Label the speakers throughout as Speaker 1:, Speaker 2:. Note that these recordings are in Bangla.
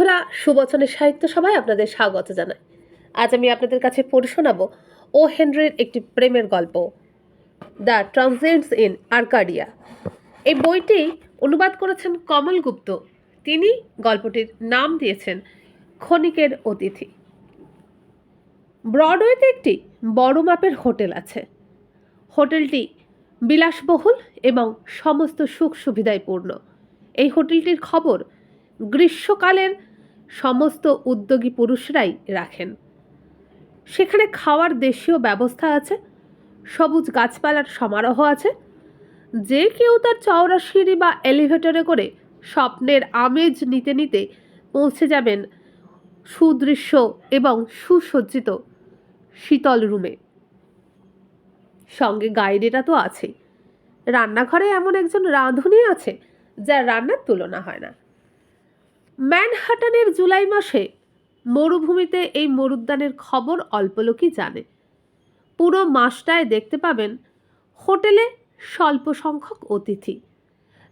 Speaker 1: বন্ধুরা, সুবচনের সাহিত্য সভায় আপনাদের স্বাগত জানাই। আজ আমি আপনাদের কাছে পড়ে শোনাবো ও হেনরির একটি প্রেমের গল্প, দ্য ট্রানজিয়েন্টস ইন আর্কাডিয়া। এই বইটি অনুবাদ করেছেন কমল গুপ্ত। তিনি গল্পটির নাম দিয়েছেন ক্ষণিকের অতিথি। ব্রডওয়েতে একটি বড় মাপের হোটেল আছে। হোটেলটি বিলাসবহুল এবং সমস্ত সুখ সুবিধায় পূর্ণ। এই হোটেলটির খবর গ্রীষ্মকালের সমস্ত উদ্যোগী পুরুষরাই রাখেন। সেখানে খাওয়ার দেশীয় ব্যবস্থা আছে, সবুজ গাছপালার সমারোহ আছে। যে কেউ তার চওড়া সিঁড়ি বা এলিভেটরে করে স্বপ্নের আমেজ নিতে নিতে পৌঁছে যাবেন সুদৃশ্য এবং সুসজ্জিত শীতল রুমে। সঙ্গে গাইডেরা তো আছেই। রান্নাঘরে এমন একজন রাঁধুনি আছে যার রান্নার তুলনা হয় না। ম্যানহাটানের জুলাই মাসে মরুভূমিতে এই মরুদ্যানের খবর অল্প লোকই জানে। পুরো মাসটায় দেখতে পাবেন হোটেলে স্বল্প সংখ্যক অতিথি।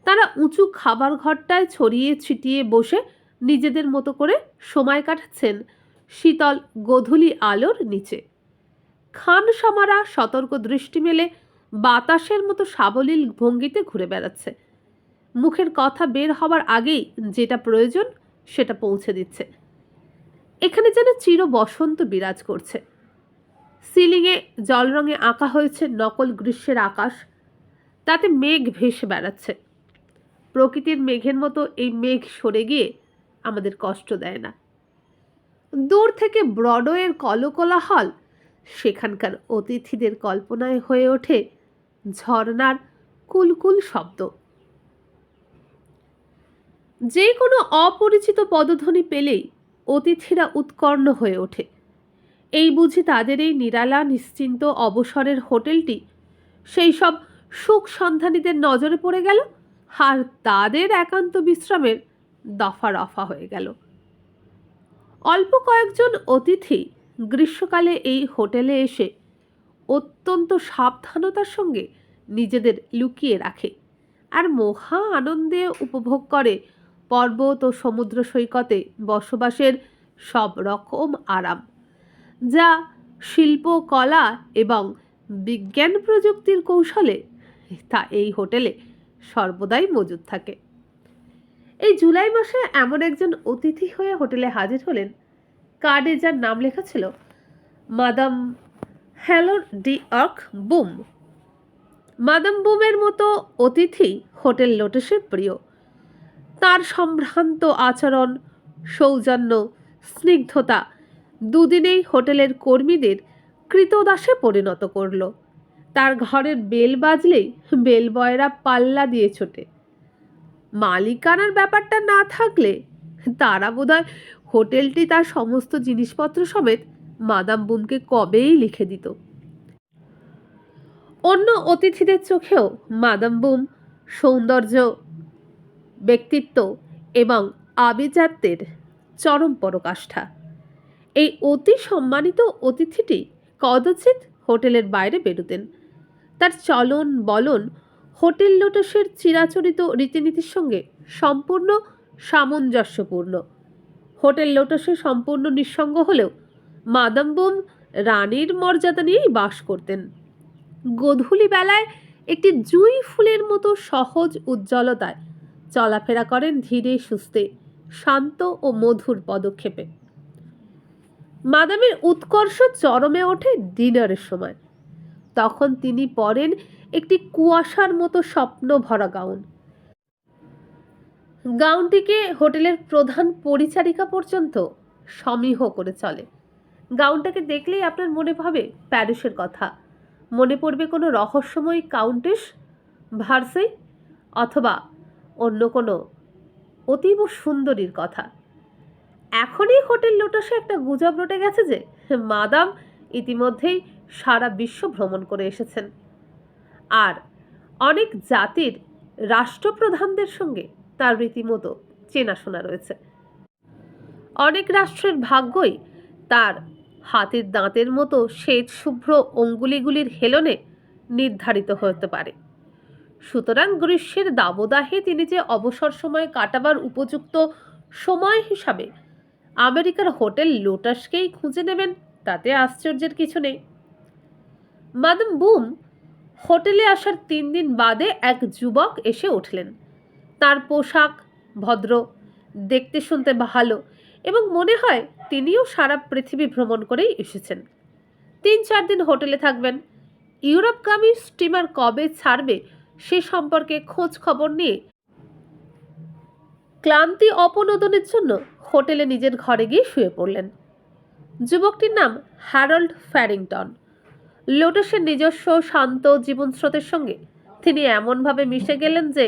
Speaker 1: তারা উঁচু খাবার ঘরটায় ছড়িয়ে ছিটিয়ে বসে নিজেদের মতো করে সময় কাটাচ্ছেন শীতল গোধূলি আলোর নিচে। খানসামারা সতর্ক দৃষ্টি মেলে বাতাসের মতো সাবলীল ভঙ্গিতে ঘুরে বেড়াচ্ছে। মুখের কথা বের হবার আগেই যেটা প্রয়োজন সেটা পৌঁছে দিচ্ছে। এখানে যেন চির বসন্ত বিরাজ করছে। সিলিংয়ে জল রঙে আঁকা হয়েছে নকল গ্রীষ্মের আকাশ, তাতে মেঘ ভেসে বেড়াচ্ছে। প্রকৃতির মেঘের মতো এই মেঘ সরে গিয়ে আমাদের কষ্ট দেয় না। দূর থেকে ব্রডওয়ের কলকোলাহল সেখানকার অতিথিদের কল্পনায় হয়ে ওঠে ঝর্ণার কুলকুল শব্দ। যে কোনো অপরিচিত পদধ্বনি পেলেই অতিথিরা উৎকর্ণ হয়ে ওঠে। এই বুঝি তাদের এই নিরালা নিশ্চিন্ত অবসরের হোটেলটি সেই সব সুখ সন্ধানীদের নজরে পড়ে গেল, আর তাদের একান্ত বিশ্রামের দফা রফা হয়ে গেল। অল্প কয়েকজন অতিথি গ্রীষ্মকালে এই হোটেলে এসে অত্যন্ত সাবধানতার সঙ্গে নিজেদের লুকিয়ে রাখে আর মহা আনন্দে উপভোগ করে পর্বত ও সমুদ্র সৈকতে বসবাসের সব রকম আরাম, যা শিল্প কলা এবং বিজ্ঞান প্রযুক্তির কৌশলে তা এই হোটেলে সর্বদাই মজুদ থাকে। এই জুলাই মাসে এমন একজন অতিথি হয়ে হোটেলে হাজির হলেন, কার্ডে যার নাম লেখা ছিল মাদাম হ্যালোর ডি আর্ক বুম। মাদাম বুমের মতো অতিথি হোটেল লোটাসের প্রিয়। তার সম্ভ্রান্ত আচরণ, সৌজন্য, স্নিগ্ধতা দুদিনেই হোটেলের কর্মীদের কৃতদাসে পরিণত করল। তার ঘরের বেল বাজলেই বেল বয়রা পাল্লা দিয়ে ছোটে। মালিকানার ব্যাপারটা না থাকলে তারা বোধহয় হোটেলটি তার সমস্ত জিনিসপত্র সমেত মাদাম বুমকে কবেই লিখে দিত। অন্য অতিথিদের চোখেও মাদাম বুম সৌন্দর্য, ব্যক্তিত্ব এবং আভিজাত্যের চরম পরাকাষ্ঠা। এই অতি সম্মানিত অতিথিটি কদাচিৎ হোটেলের বাইরে বেরোতেন। তার চলন বলন হোটেল লোটাসের চিরাচরিত রীতিনীতির সঙ্গে সম্পূর্ণ সামঞ্জস্যপূর্ণ। হোটেল লোটাসে সম্পূর্ণ নিঃসঙ্গ হলেও মাদাম বুম রানীর মর্যাদা নিয়েই বাস করতেন। গোধূলি বেলায় একটি জুঁই ফুলের মতো সহজ উজ্জ্বলতায় চলাফেরা করেন ধীরে সুস্থে, শান্ত ও মধুর পদক্ষেপে। মাদামের উৎকর্ষ চরমে ওঠে ডিনারের সময়। তখন তিনি পরেন একটি কুয়াশার মতো স্বপ্ন ভরা গাউন। গাউনটিকে হোটেলের প্রধান পরিচারিকা পর্যন্ত সমীহ করে চলে। গাউনটাকে দেখলেই আপনার মনে ভাবে প্যারিসের কথা, মনে পড়বে কোনো রহস্যময়ী কাউন্টেস ভার্সে অথবা অন্য কোনো অতীব সুন্দরীর কথা। এখনই হোটেল লোটাসে একটা গুজব রটে গেছে যে মাদাম ইতিমধ্যেই সারা বিশ্ব ভ্রমণ করে এসেছেন, আর অনেক জাতির রাষ্ট্রপ্রধানদের সঙ্গে তার রীতিমতো চেনাশোনা রয়েছে। অনেক রাষ্ট্রের ভাগ্যই তার হাতের দাঁতের মতো শ্বেত শুভ্র অঙ্গুলিগুলির হেলনে নির্ধারিত হতে পারে। সুতরাং গ্রীষ্মের দাবদাহে তিনি যে অবসর সময় কাটাবার উপযুক্ত সময় হিসাবে আমেরিকার হোটেল লোটাসকেই খুঁজে নেবেন, তাতে আশ্চর্যের কিছু নেই। মাদাম বুম হোটেলে আসার 3 দিন বাদে এক যুবক এসে উঠলেন। তার পোশাক ভদ্র, দেখতে শুনতে ভালো, এবং মনে হয় তিনিও সারা পৃথিবী ভ্রমণ করেই এসেছেন। 3-4 দিন হোটেলে থাকবেন। ইউরোপগামী স্টিমার কবে ছাড়বে সে সম্পর্কে খোঁজ খবর নিয়ে ক্লান্তি অপনোদনের জন্য হোটেলে নিজের ঘরে গিয়ে শুয়ে পড়লেন। যুবকটির নাম হ্যারল্ড ফ্যারিংটন। লোটাসের নিজস্ব শান্ত জীবনস্রোতের সঙ্গে তিনি এমনভাবে মিশে গেলেন যে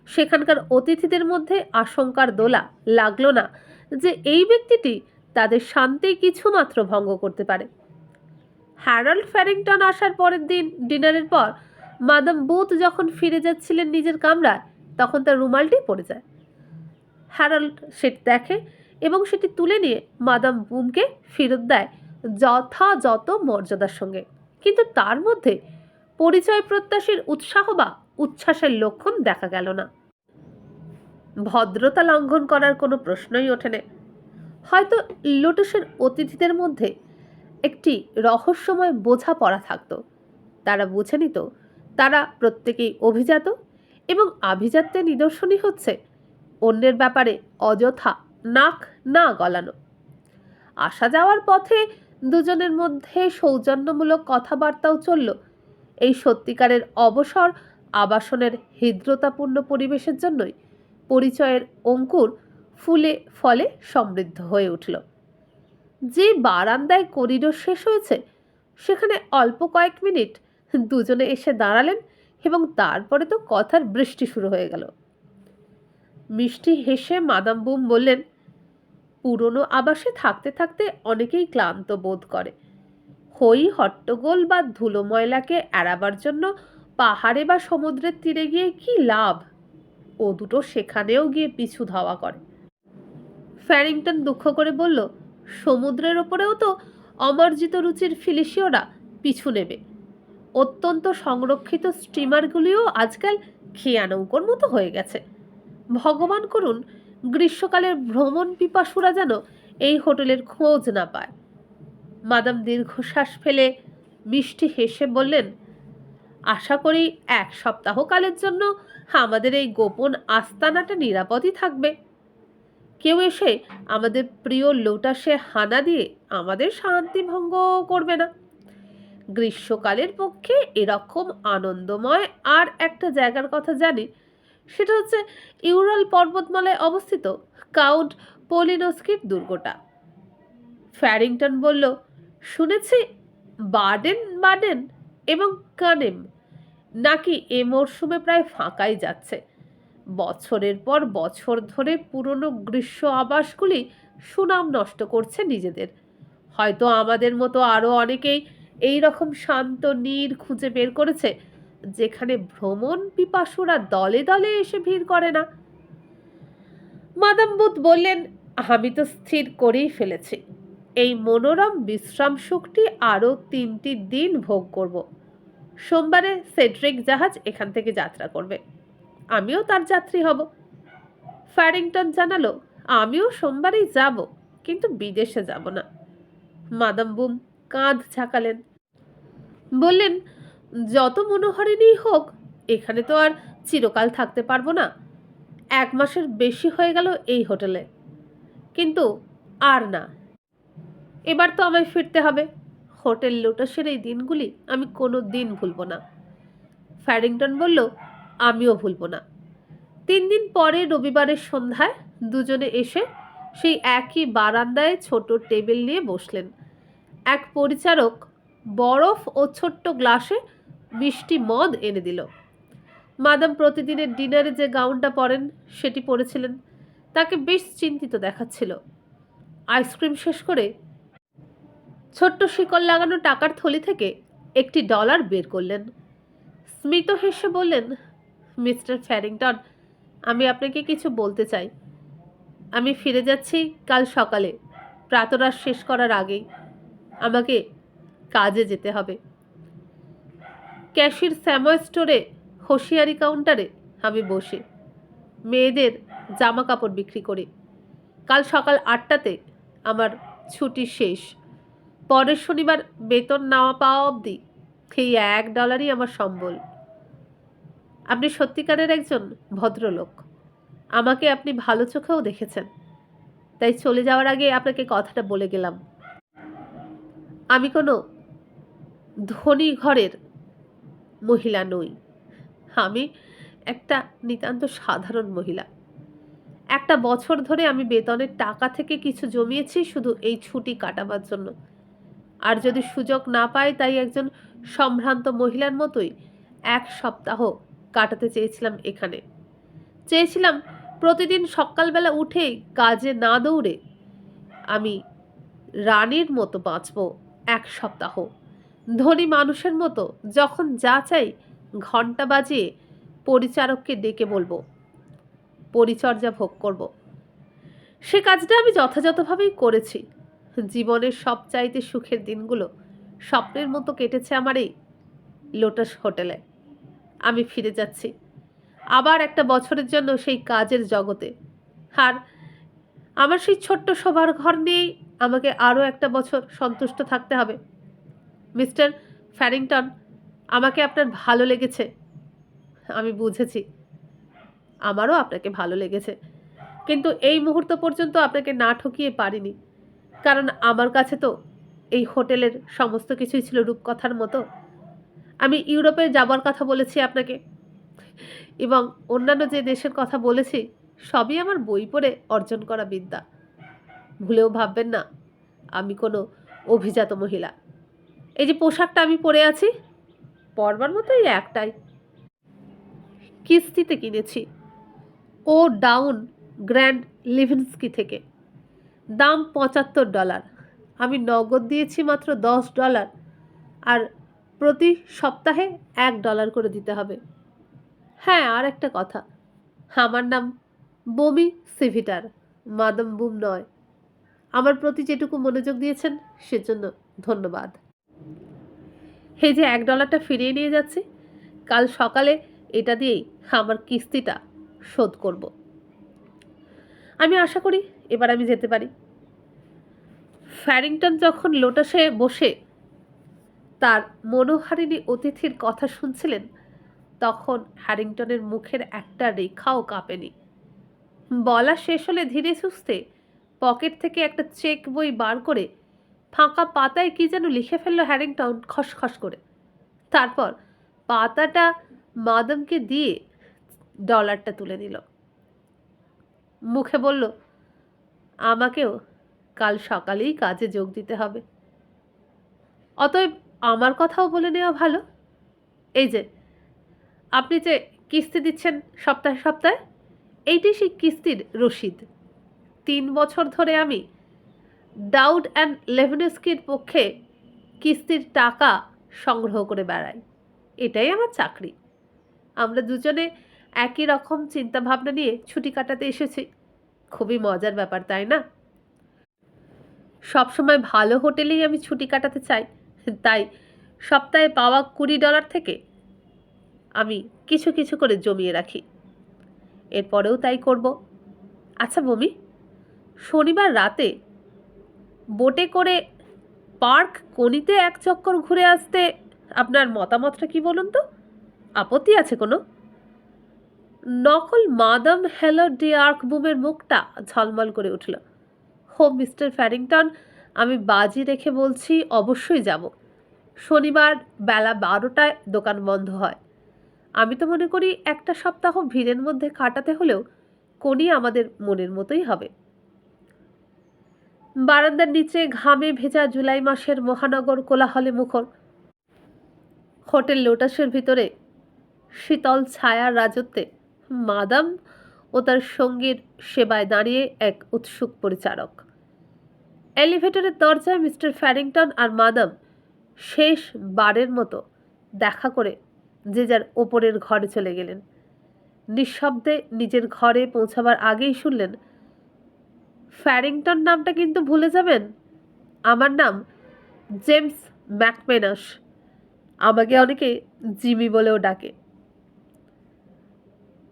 Speaker 1: সেখানকার অতিথিদের মধ্যে আশঙ্কার দোলা লাগলো না যে এই ব্যক্তিটি তাদের শান্তি কিছুমাত্র ভঙ্গ করতে পারে। হ্যারল্ড ফ্যারিংটন আসার পরের দিন ডিনারের পর মাদাম বুথ যখন ফিরে যাচ্ছিলেন নিজের কামরায়, তখন তার রুমালটি পড়ে যায়। হ্যারল্ড সেটি দেখে এবং সেটি তুলে নিয়ে মাদাম বুমকে ফেরত দেয় যথাযথ মর্যাদার সঙ্গে, কিন্তু তার মধ্যে পরিচয় প্রত্যাশীর উৎসাহ বা উচ্ছ্বাসের লক্ষণ দেখা গেল না। ভদ্রতা লঙ্ঘন করার কোনো প্রশ্নই ওঠে না। হয়তো লোটাসের অতিথিদের মধ্যে একটি রহস্যময় বোঝাপড়া থাকত। তারা বুঝে নিত তারা প্রত্যেকেই অভিজাত, এবং আভিজাত্যের নিদর্শনই হচ্ছে অন্যের ব্যাপারে অযথা নাক না গলানো। আসা যাওয়ার পথে দুজনের মধ্যে সৌজন্যমূলক কথাবার্তাও চলল। এই সত্যিকারের অবসর আবাসনের হৃদ্রতাপূর্ণ পরিবেশের জন্যই পরিচয়ের অঙ্কুর ফুলে ফলে সমৃদ্ধ হয়ে উঠল। যে বারান্দায় করিডোর শেষ হয়েছে সেখানে অল্প কয়েক মিনিট দুজনে এসে দাঁড়ালেন, এবং তারপরে তো কথার বৃষ্টি শুরু হয়ে গেল। মিষ্টি হেসে মাদাম বুম বললেন, পুরনো আবাসে থাকতে থাকতে অনেকেই ক্লান্ত বোধ করে। হই হট্টগোল বা ধুলো ময়লাকে এড়াবার জন্য পাহাড়ে বা সমুদ্রের তীরে গিয়ে কি লাভ? ও দুটো সেখানেও গিয়ে পিছু ধাওয়া করে। ফ্যারিংটন দুঃখ করে বলল, সমুদ্রের ওপরেও তো অমার্জিত রুচির ফিলিশীয়রা পিছু নেবে। অত্যন্ত সংরক্ষিত স্টিমারগুলিও আজকাল খেয়া নৌকোর মতো হয়ে গেছে। ভগবান করুন গ্রীষ্মকালের ভ্রমণ পিপাসুরা যেন এই হোটেলের খোঁজ না পায়। মাদাম দীর্ঘশ্বাস ফেলে মিষ্টি হেসে বললেন, আশা করি 1 সপ্তাহ কালের জন্য আমাদের এই গোপন আস্তানাটা নিরাপদই থাকবে। কেউ এসে আমাদের প্রিয় লোটাসে হানা দিয়ে আমাদের শান্তি ভঙ্গ করবে না। গ্রীষ্মকালের পক্ষে এরকম আনন্দময় আর একটা জায়গার কথা জানি, সেটা হচ্ছে ইউরাল পর্বতমালায় অবস্থিত কাউন্ট পোলিনস্কির দুর্গটা। ফ্যারিংটন বলল, শুনেছি বাডেন বাডেন এবং কানেম নাকি এ মরশুমে প্রায় ফাঁকাই যাচ্ছে। বছরের পর বছর ধরে পুরনো গ্রীষ্ম আবাসগুলি সুনাম নষ্ট করছে নিজেদের। হয়তো আমাদের মতো আরও অনেকেই এই রকম শান্ত নীড় খুঁজে বের করেছে যেখানে ভ্রমণ পিপাসুরা দলে দলে এসে ভিড় করে না। মাদাম বুথ বললেন, আমি তো স্থির করেই ফেলেছি, এই মনোরম বিশ্রাম সুখটি আরও 3টি দিন ভোগ করব। সোমবারে সেড্রিক জাহাজ এখান থেকে যাত্রা করবে, আমিও তার যাত্রী হব। ফ্যারিংটন জানালো, আমিও সোমবারেই যাব, কিন্তু বিদেশে যাব না। মাদাম বুম কাঁধ ঝাঁকালেন, বললেন, যত মনোহরিণই হোক, এখানে তো আর চিরকাল থাকতে পারবো না। 1 মাসের বেশি হয়ে গেল এই হোটেলে, কিন্তু আর না, এবার তো আমায় ফিরতে হবে। হোটেল লোটাসের এই দিনগুলি আমি কোনো দিন ভুলব না। ফ্যারিংটন বলল, আমিও ভুলব না। 3 দিন পরে রবিবারের সন্ধ্যায় দুজনে এসে সেই একই বারান্দায় ছোট টেবিল নিয়ে বসলেন। এক পরিচারক বরফ ও ছোট্ট গ্লাসে মিষ্টি মদ এনে দিল। মাদাম প্রতিদিনের ডিনারে যে গাউনটা পরেন সেটি পরেছিলেন। তাকে বেশ চিন্তিত দেখাচ্ছিল। আইসক্রিম শেষ করে ছোট্ট শিকল লাগানো টাকার থলি থেকে একটি ডলার বের করলেন। স্মিত হেসে বললেন, মিস্টার ফ্যারিংটন, আমি আপনাকে কিছু বলতে চাই। আমি ফিরে যাচ্ছি কাল সকালে, প্রাতরাশ শেষ করার আগেই। আমাকে কাজে যেতে হবে। ক্যাশির স্যাময় স্টোরে হোশিয়ারি কাউন্টারে আমি বসি, মেয়েদের জামা কাপড় বিক্রি করি। কাল সকাল 8টাতে আমার ছুটি শেষ। পরের শনিবার বেতন নেওয়া পাওয়া অবধি এই $1 আমার সম্বল। আপনি সত্যিকারের একজন ভদ্রলোক। আমাকে আপনি ভালো চোখেও দেখেছেন, তাই চলে যাওয়ার আগে আপনাকে কথাটা বলে গেলাম। আমি কোনো ধনী ঘরের মহিলা নই। আমি একটা নিতান্ত সাধারণ মহিলা। একটা বছর ধরে আমি বেতনের টাকা থেকে কিছু জমিয়েছি শুধু এই ছুটি কাটাবার জন্য। আর যদি সুযোগ না পাই, তাই একজন সম্ভ্রান্ত মহিলার মতোই 1 সপ্তাহ কাটাতে চেয়েছিলাম এখানে। চেয়েছিলাম প্রতিদিন সকালবেলা উঠেই কাজে না দৌড়ে আমি রানীর মতো বাঁচব 1 সপ্তাহ। ধনী মানুষের মতো যখন যা চাই ঘন্টা বাজিয়ে পরিচারককে ডেকে বলবো, পরিচর্যা ভোগ করব। সে কাজটা আমি যথাযথভাবেই করেছি। জীবনের সবচাইতে সুখের দিনগুলো স্বপ্নের মতো কেটেছে আমার এই লোটাস হোটেলে। আমি ফিরে যাচ্ছি আবার একটা বছরের জন্য সেই কাজের জগতে। আর আমার সেই ছোট্ট শোবার ঘর নিয়েই আমাকে আরও একটা বছর সন্তুষ্ট থাকতে হবে। মিস্টার ফ্যারিংটন, আমাকে আপনার ভালো লেগেছে। আমি বুঝেছি, আমারও আপনাকে ভালো লেগেছে, কিন্তু এই মুহূর্ত পর্যন্ত আপনাকে না ঠকিয়ে পারিনি। কারণ আমার কাছে তো এই হোটেলের সমস্ত কিছুই ছিল রূপকথার মতো। আমি ইউরোপে যাবার কথা বলেছি আপনাকে, এবং অন্যান্য যে দেশের কথা বলেছি সবই আমার বই পড়ে অর্জন করা বিদ্যা। ভুলেও ভাববেন না আমি কোনো অভিজাত মহিলা। এই যে পোশাকটা আমি পরে আছি, পরবার মতোই একটাই, কিস্তিতে কিনেছি, ও ডাউন গ্র্যান্ড লিভিনস্কি থেকে। দাম $75। আমি নগদ দিয়েছি মাত্র $10, আর প্রতি সপ্তাহে $1 করে দিতে হবে। হ্যাঁ, আর একটা কথা, আমার নাম বমি সিভিটার, মাদাম বুম নয়। আমার প্রতি যেটুকু মনোযোগ দিয়েছেন সেজন্য ধন্যবাদ। এই যে $1টা ফিরিয়ে নিয়ে যাচ্ছি, কাল সকালে এটা দিয়েই আমার কিস্তিটা শোধ করব। আমি আশা করি এবার আমি যেতে পারি। ফ্যারিংটন যখন লোটাসে বসে তার মনোহারিণী অতিথির কথা শুনছিলেন, তখন হ্যারিংটনের মুখের একটা রেখাও কাঁপেনি। বলা শেষ হলে ধীরে সুস্থে পকেট থেকে একটা চেক বই বার করে ফাঁকা পাতায় কি যেন লিখে ফেলল হ্যারিংটন খসখস করে। তারপর পাতাটা মাদামকে দিয়ে $1টা তুলে নিল। মুখে বলল, আমাকেও কাল সকালেই কাজে যোগ দিতে হবে, অতএব আমার কথাও বলে নেওয়া ভালো। এই যে আপনি যে কিস্তি দিচ্ছেন সপ্তাহে সপ্তাহে, এইটাই সেই কিস্তির রসিদ। 3 বছর ধরে আমি ডাউড অ্যান্ড লেভিনস্কির পক্ষে কিস্তির টাকা সংগ্রহ করে বেড়াই। এটাই আমার চাকরি। আমরা দুজনে একই রকম চিন্তাভাবনা নিয়ে ছুটি কাটাতে এসেছি। খুবই মজার ব্যাপার, তাই না? সবসময় ভালো হোটেলেই আমি ছুটি কাটাতে চাই, তাই সপ্তাহে পাওয়া $20 থেকে আমি কিছু কিছু করে জমিয়ে রাখি। এরপরেও তাই করব। আচ্ছা বমি, শনিবার রাতে বোটে করে পার্ক কোনিতে এক চক্কর ঘুরে আসতে আপনার মতামতটা কি বলুন তো? আপত্তি আছে কোনো? নকল মাদাম হেলো ডি আর্কবুমের মুখটা ঝলমল করে উঠল। হো মিস্টার ফ্যারিংটন, আমি বাজি রেখে বলছি, অবশ্যই যাব। শনিবার বেলা 12টায় দোকান বন্ধ হয়। আমি তো মনে করি একটা সপ্তাহ ভিড়ের মধ্যে কাটাতে হলেও কোনি আমাদের মনের মতোই হবে। বারান্দার নিচে ঘামে ভেজা জুলাই মাসের মহানগর কোলাহলে মুখর। হোটেল লোটাসের ভিতরে শীতল ছায়ার রাজত্বে মাদাম ও তার সঙ্গীর সেবায় দাঁড়িয়ে এক উৎসুক পরিচারক। এলিভেটরের দরজায় মিস্টার ফ্যারিংটন আর মাদাম শেষ বারের মতো দেখা করে যে যার ওপরের ঘরে চলে গেলেন। নিঃশব্দে নিজের ঘরে পৌঁছাবার আগেই শুনলেন, ফ্যারিংটন নামটা কিন্তু ভুলে যাবেন। আমার নাম জেমস ম্যাকম্যানাস। আমাকে অনেকে জিমি বলেও ডাকে।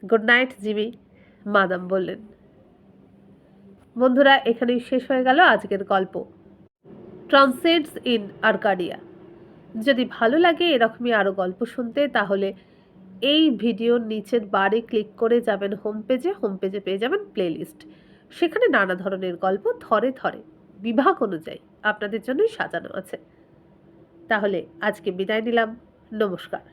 Speaker 1: গুড নাইট জিমি, মাদাম বললেন। বন্ধুরা, এখানেই শেষ হয়ে গেল আজকের গল্প ট্রান্সেন্ডস ইন আর্কাডিয়া। যদি ভালো লাগে এরকমই আরও গল্প শুনতে, তাহলে এই ভিডিওর নিচের বারে ক্লিক করে যাবেন হোম পেজে পেয়ে যাবেন প্লেলিস্ট। সেখানে নানা ধরনের গল্প থরে থরে বিভাগ অনুযায়ী আপনাদের জন্যই সাজানো আছে। তাহলে আজকে বিদায় নিলাম। নমস্কার।